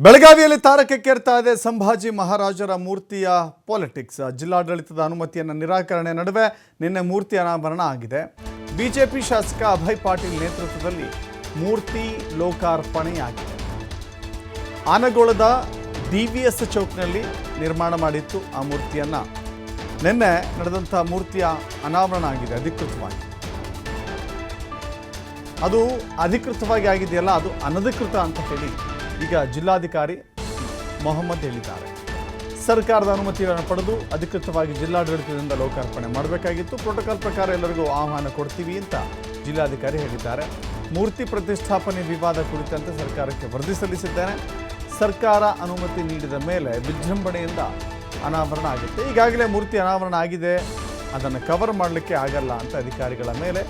ಬೆಳಗಾವಿಯಲ್ಲಿ ತಾರಕಕ್ಕೇರ್ತಾ ಇದೆ ಸಂಭಾಜಿ ಮಹಾರಾಜರ ಮೂರ್ತಿಯ ಪಾಲಿಟಿಕ್ಸ್. ಜಿಲ್ಲಾಡಳಿತದ ಅನುಮತಿಯನ್ನು ನಿರಾಕರಣೆ ನಡುವೆ ನಿನ್ನೆ ಮೂರ್ತಿ ಅನಾವರಣ ಆಗಿದೆ. ಬಿಜೆಪಿ ಶಾಸಕ ಅಭಯ್ ಪಾಟೀಲ್ ನೇತೃತ್ವದಲ್ಲಿ ಮೂರ್ತಿ ಲೋಕಾರ್ಪಣೆಯಾಗಿದೆ. ಆನಗೋಳದ DVS ಚೌಕ್ನಲ್ಲಿ ನಿರ್ಮಾಣ ಮಾಡಿತ್ತು ಆ ಮೂರ್ತಿಯನ್ನು. ನಿನ್ನೆ ನಡೆದಂಥ ಮೂರ್ತಿಯ ಅನಾವರಣ ಆಗಿದೆ ಅಧಿಕೃತವಾಗಿ. ಅದು ಅಧಿಕೃತವಾಗಿ ಆಗಿದೆಯಲ್ಲ, ಅದು ಅನಧಿಕೃತ ಅಂತ ಹೇಳಿ ಈಗ ಜಿಲ್ಲಾಧಿಕಾರಿ ಮೊಹಮ್ಮದ್ ಹೇಳಿದ್ದಾರೆ. ಸರ್ಕಾರದ ಅನುಮತಿಯನ್ನು ಪಡೆದು ಅಧಿಕೃತವಾಗಿ ಜಿಲ್ಲಾಡಳಿತದಿಂದ ಲೋಕಾರ್ಪಣೆ ಮಾಡಬೇಕಾಗಿತ್ತು. ಪ್ರೋಟೋಕಾಲ್ ಪ್ರಕಾರ ಎಲ್ಲರಿಗೂ ಆಹ್ವಾನ ಕೊಡ್ತೀವಿ ಅಂತ ಜಿಲ್ಲಾಧಿಕಾರಿ ಹೇಳಿದ್ದಾರೆ. ಮೂರ್ತಿ ಪ್ರತಿಷ್ಠಾಪನೆ ವಿವಾದ ಕುರಿತಂತೆ ಸರ್ಕಾರಕ್ಕೆ ವರದಿ ಸಲ್ಲಿಸಿದ್ದೇನೆ. ಸರ್ಕಾರ ಅನುಮತಿ ನೀಡಿದ ಮೇಲೆ ವಿಜೃಂಭಣೆಯಿಂದ ಅನಾವರಣ ಆಗುತ್ತೆ. ಈಗಾಗಲೇ ಮೂರ್ತಿ ಅನಾವರಣ ಆಗಿದೆ, ಅದನ್ನು ಕವರ್ ಮಾಡಲಿಕ್ಕೆ ಆಗಲ್ಲ ಅಂತ ಅಧಿಕಾರಿಗಳ ಮೇಲೆ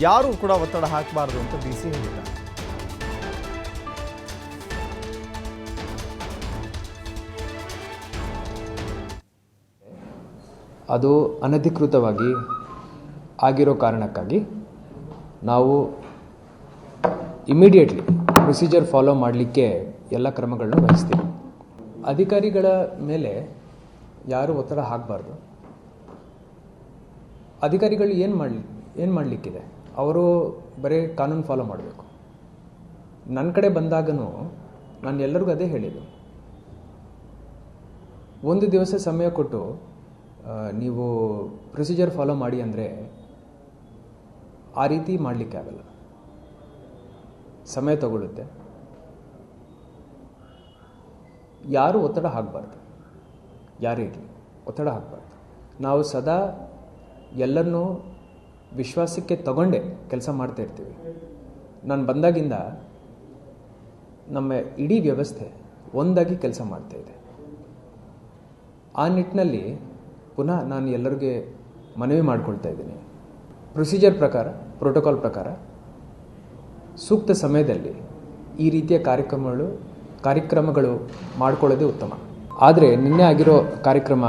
ಯಾರೂ ಕೂಡ ಒತ್ತಡ ಹಾಕಬಾರದು ಅಂತ DC ಹೇಳಿದ್ದಾರೆ. ಅದು ಅನಧಿಕೃತವಾಗಿ ಆಗಿರೋ ಕಾರಣಕ್ಕಾಗಿ ನಾವು ಇಮಿಡಿಯೇಟ್ಲಿ ಪ್ರೊಸೀಜರ್ ಫಾಲೋ ಮಾಡಲಿಕ್ಕೆ ಎಲ್ಲ ಕ್ರಮಗಳನ್ನು ವಹಿಸ್ತೀವಿ. ಅಧಿಕಾರಿಗಳ ಮೇಲೆ ಯಾರೂ ಒತ್ತಡ ಹಾಕಬಾರ್ದು. ಅಧಿಕಾರಿಗಳು ಏನು ಮಾಡಲಿಕ್ಕಿದೆ, ಅವರು ಬರೀ ಕಾನೂನು ಫಾಲೋ ಮಾಡಬೇಕು. ನನ್ನ ಕಡೆ ಬಂದಾಗನೂ ನಾನು ಎಲ್ಲರಿಗೂ ಅದೇ ಹೇಳಿದ್ದು, ಒಂದು ದಿವಸ ಸಮಯ ಕೊಟ್ಟು ನೀವು ಪ್ರೊಸೀಜರ್ ಫಾಲೋ ಮಾಡಿ ಅಂದರೆ ಆ ರೀತಿ ಮಾಡಲಿಕ್ಕೆ ಆಗಲ್ಲ, ಸಮಯ ತಗೊಳ್ಳುತ್ತೆ. ಯಾರೂ ಒತ್ತಡ ಹಾಕಬಾರ್ದು, ಯಾರೇ ಇರಲಿ ಒತ್ತಡ ಹಾಕಬಾರ್ದು. ನಾವು ಸದಾ ಎಲ್ಲರನ್ನೂ ವಿಶ್ವಾಸಕ್ಕೆ ತಗೊಂಡೇ ಕೆಲಸ ಮಾಡ್ತಾ ಇರ್ತೀವಿ. ನಾನು ಬಂದಾಗಿಂದ ನಮ್ಮ ಇಡೀ ವ್ಯವಸ್ಥೆ ಒಂದಾಗಿ ಕೆಲಸ ಮಾಡ್ತಾಯಿದೆ. ಆ ನಿಟ್ಟಿನಲ್ಲಿ ಪುನಃ ನಾನು ಎಲ್ಲರಿಗೆ ಮನವಿ ಮಾಡಿಕೊಳ್ತಾ ಇದ್ದೀನಿ, ಪ್ರೊಸೀಜರ್ ಪ್ರಕಾರ, ಪ್ರೋಟೋಕಾಲ್ ಪ್ರಕಾರ ಸೂಕ್ತ ಸಮಯದಲ್ಲಿ ಈ ರೀತಿಯ ಕಾರ್ಯಕ್ರಮಗಳು ಮಾಡಿಕೊಳ್ಳೋದೇ ಉತ್ತಮ. ಆದರೆ ನಿನ್ನೆ ಆಗಿರೋ ಕಾರ್ಯಕ್ರಮ